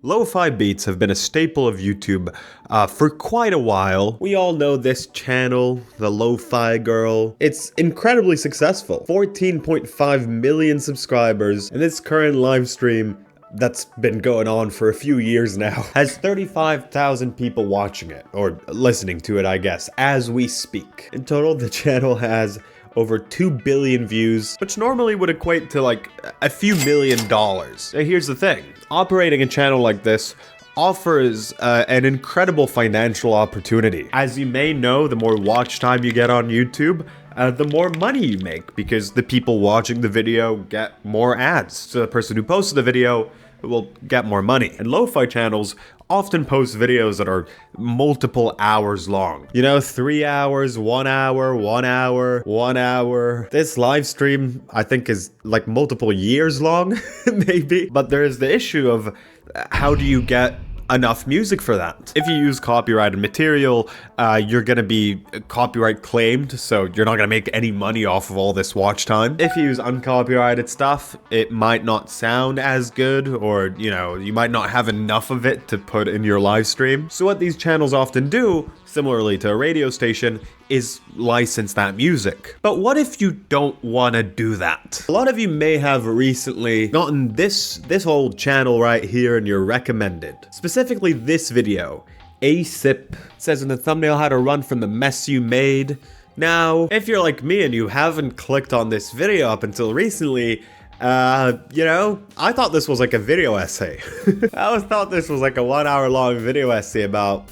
Lo-fi beats have been a staple of YouTube for quite a while. We all know this channel, the Lo-fi Girl. It's incredibly successful. 14.5 million subscribers, and this current live stream that's been going on for a few years now has 35,000 people watching it, or listening to it, I guess, as we speak. In total, the channel has over 2 billion views, which normally would equate to like a few $1,000,000. Now here's the thing, operating a channel like this offers an incredible financial opportunity. As you may know, the more watch time you get on YouTube, the more money you make, because the people watching the video get more ads. So the person who posts the video will get more money. And lo-fi channels often post videos that are multiple hours long. You know, 3 hours, 1 hour, 1 hour, 1 hour. This live stream, I think, is like multiple years long, maybe. But there's the issue of how do you get enough music for that? If you use copyrighted material, you're gonna be copyright claimed, so you're not gonna make any money off of all this watch time. If you use uncopyrighted stuff, it might not sound as good, or, you know, you might not have enough of it to put in your live stream. So what these channels often do, similarly to a radio station, is license that music. But what if you don't want to do that? A lot of you may have recently gotten this old channel right here in your recommended. Specifically this video, A Sip. It says in the thumbnail how to run from the mess you made. Now, if you're like me and you haven't clicked on this video up until recently, you know, I thought this was like a video essay. I always thought this was like a 1 hour long video essay about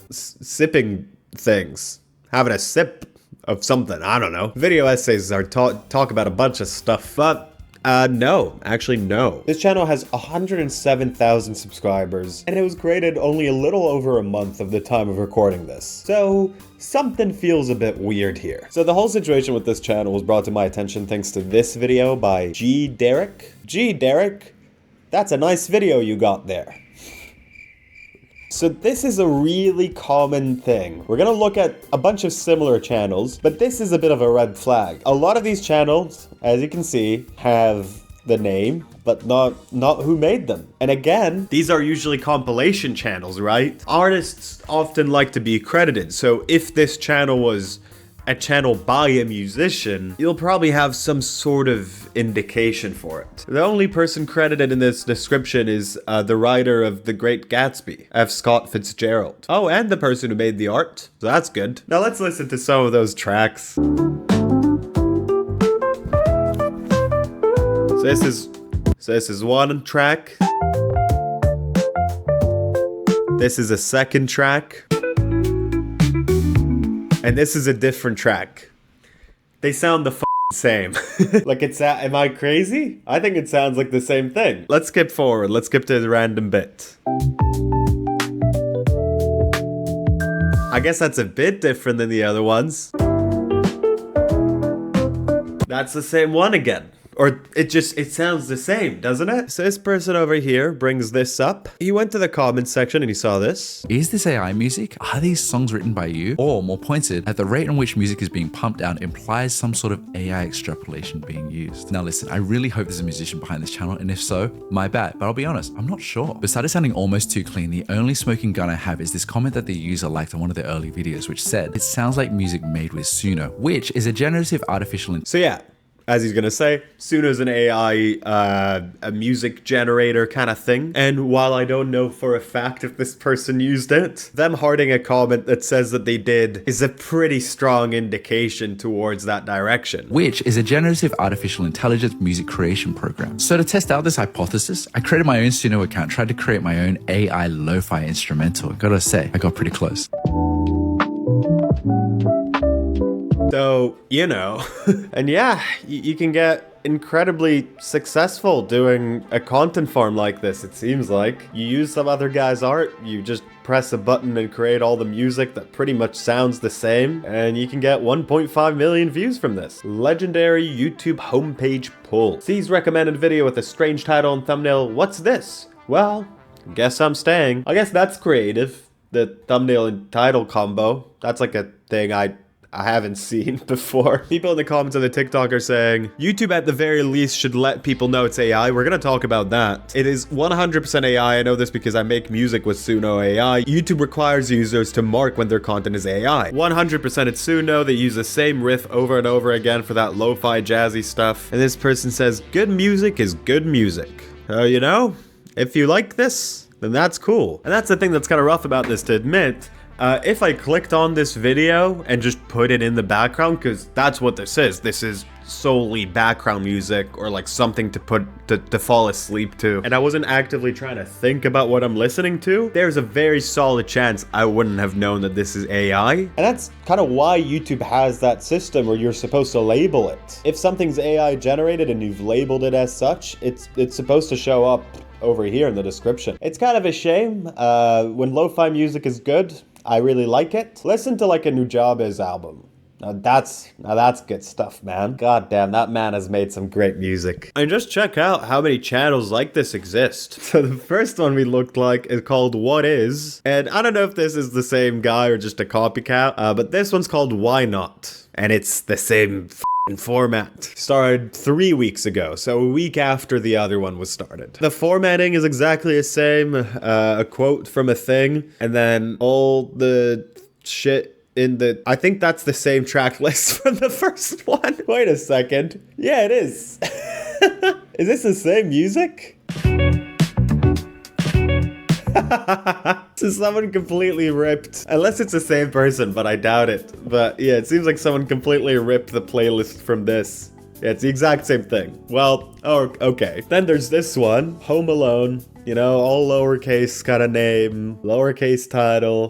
sipping things. Having a sip of something, I don't know. Video essays are talk about a bunch of stuff, but no, actually no. This channel has 107,000 subscribers, and it was created only a little over a month of the time of recording this. So something feels a bit weird here. So the whole situation with this channel was brought to my attention thanks to this video by G. Derek. G. Derek, that's a nice video you got there. So this is a really common thing. We're gonna look at a bunch of similar channels, but this is a bit of a red flag. A lot of these channels, as you can see, have the name, but not who made them. And again, these are usually compilation channels, right? Artists often like to be credited. So if this channel was a channel by a musician, you'll probably have some sort of indication for it. The only person credited in this description is the writer of The Great Gatsby, F. Scott Fitzgerald. Oh, and the person who made the art, so that's good. Now let's listen to some of those tracks. So this is one track. This is a second track. And this is a different track. They sound the same. Like am I crazy? I think it sounds like the same thing. Let's skip forward. Let's skip to the random bit. I guess that's a bit different than the other ones. That's the same one again. Or it sounds the same, doesn't it? So this person over here brings this up. He went to the comments section and he saw this. Is this AI music? Are these songs written by you? Or more pointed, at the rate in which music is being pumped out implies some sort of AI extrapolation being used. Now listen, I really hope there's a musician behind this channel, and if so, my bad, but I'll be honest, I'm not sure. Besides sounding almost too clean, the only smoking gun I have is this comment that the user liked on one of the early videos, which said, "It sounds like music made with Suno," which is a generative artificial intelligence. So yeah, as he's gonna say, Suno's an AI, a music generator kind of thing. And while I don't know for a fact if this person used it, them hearting a comment that says that they did is a pretty strong indication towards that direction. Which is a generative artificial intelligence music creation program. So to test out this hypothesis, I created my own Suno account, tried to create my own AI lo-fi instrumental. Gotta say, I got pretty close. So, you know, and yeah, you can get incredibly successful doing a content farm like this, it seems like. You use some other guy's art, you just press a button and create all the music that pretty much sounds the same, and you can get 1.5 million views from this. Legendary YouTube homepage pull. Sees recommended video with a strange title and thumbnail. What's this? Well, guess I'm staying. I guess that's creative. The thumbnail and title combo. That's like a thing I I haven't seen before. People in the comments on the TikTok are saying, YouTube at the very least should let people know it's AI. We're gonna talk about that. It is 100% AI. I know this because I make music with Suno AI. YouTube requires users to mark when their content is AI. 100% it's Suno. They use the same riff over and over again for that lo-fi jazzy stuff. And this person says, good music is good music. You know, if you like this, then that's cool. And that's the thing that's kind of rough about this to admit. If I clicked on this video and just put it in the background, because that's what this is solely background music or like something to put to fall asleep to, and I wasn't actively trying to think about what I'm listening to, there's a very solid chance I wouldn't have known that this is AI. And that's kind of why YouTube has that system where you're supposed to label it. If something's AI generated and you've labeled it as such, it's supposed to show up over here in the description. It's kind of a shame. When lo-fi music is good, I really like it. Listen to like a Nujabes album. Now that's good stuff, man. God damn, that man has made some great music. And just check out how many channels like this exist. So the first one we looked like is called What Is, and I don't know if this is the same guy or just a copycat, but this one's called Why Not, and it's the same format. Started 3 weeks ago, so a week after the other one was started. The formatting is exactly the same, a quote from a thing, and then all the shit in the... I think that's the same track list from the first one. Wait a second. Yeah, it is. Is this the same music? So someone completely ripped, unless it's the same person, but I doubt it. But yeah, it seems like someone completely ripped the playlist from this. Yeah, it's the exact same thing. Well, oh, okay. Then there's this one, Home Alone. You know, all lowercase kind of name, lowercase title.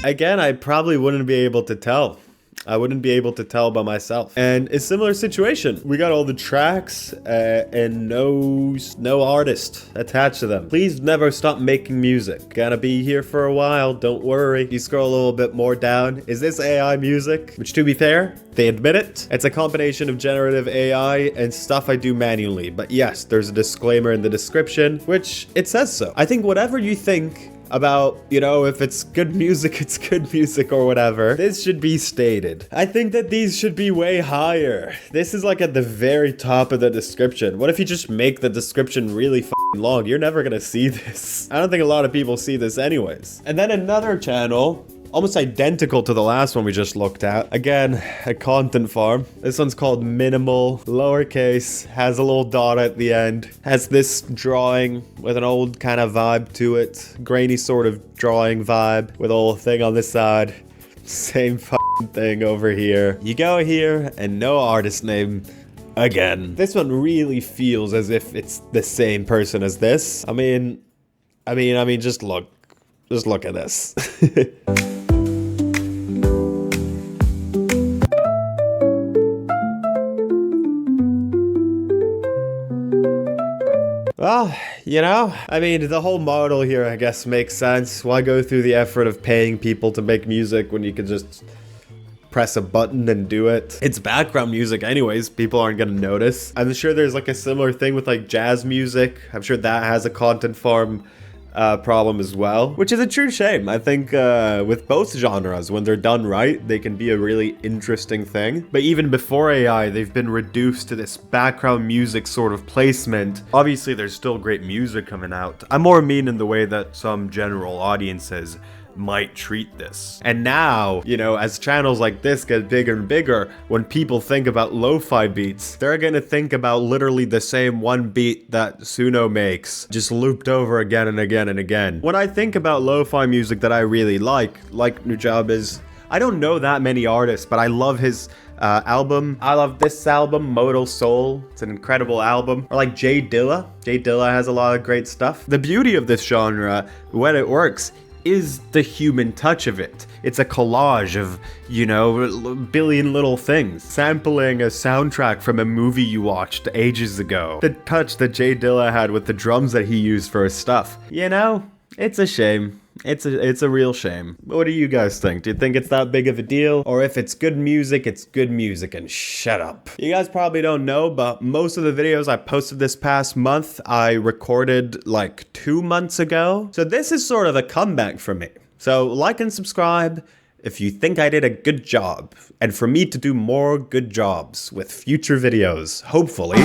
Again, I probably wouldn't be able to tell. I wouldn't be able to tell by myself. And a similar situation. We got all the tracks and no artist attached to them. Please never stop making music. Gonna be here for a while, don't worry. You scroll a little bit more down. Is this AI music? Which, to be fair, they admit it. It's a combination of generative AI and stuff I do manually. But yes, there's a disclaimer in the description, which it says so. I think whatever you think about, you know, if it's good music, it's good music or whatever, this should be stated. I think that these should be way higher. This is like at the very top of the description. What if you just make the description really f***ing long? You're never gonna see this. I don't think a lot of people see this anyways. And then another channel, almost identical to the last one we just looked at. Again, a content farm. This one's called Minimal, lowercase, has a little dot at the end, has this drawing with an old kind of vibe to it, grainy sort of drawing vibe with a little thing on this side. Same f***ing thing over here. You go here and no artist name. Again, this one really feels as if it's the same person as this. I mean, just look at this. Well, you know, I mean, the whole model here, I guess, makes sense. Why go through the effort of paying people to make music when you could just press a button and do it? It's background music anyways, people aren't gonna notice. I'm sure there's like a similar thing with like jazz music. I'm sure that has a content farm problem as well, which is a true shame. I think with both genres, when they're done right, they can be a really interesting thing. But even before AI, they've been reduced to this background music sort of placement. Obviously, there's still great music coming out. I'm more mean in the way that some general audiences might treat this. And now, you know, as channels like this get bigger and bigger, when people think about lo-fi beats, they're gonna think about literally the same one beat that Suno makes, just looped over again and again and again. When I think about lo-fi music that I really like Nujabes, I don't know that many artists, but I love his album. I love this album, Modal Soul. It's an incredible album. Or like Jay Dilla. Jay Dilla has a lot of great stuff. The beauty of this genre, when it works, is the human touch of it. It's a collage of, you know, a billion little things. Sampling a soundtrack from a movie you watched ages ago. The touch that Jay Dilla had with the drums that he used for his stuff. You know, it's a shame. It's a real shame. What do you guys think? Do you think it's that big of a deal? Or if it's good music, it's good music and shut up. You guys probably don't know, but most of the videos I posted this past month, I recorded like 2 months ago. So this is sort of a comeback for me. So like and subscribe if you think I did a good job, and for me to do more good jobs with future videos, hopefully.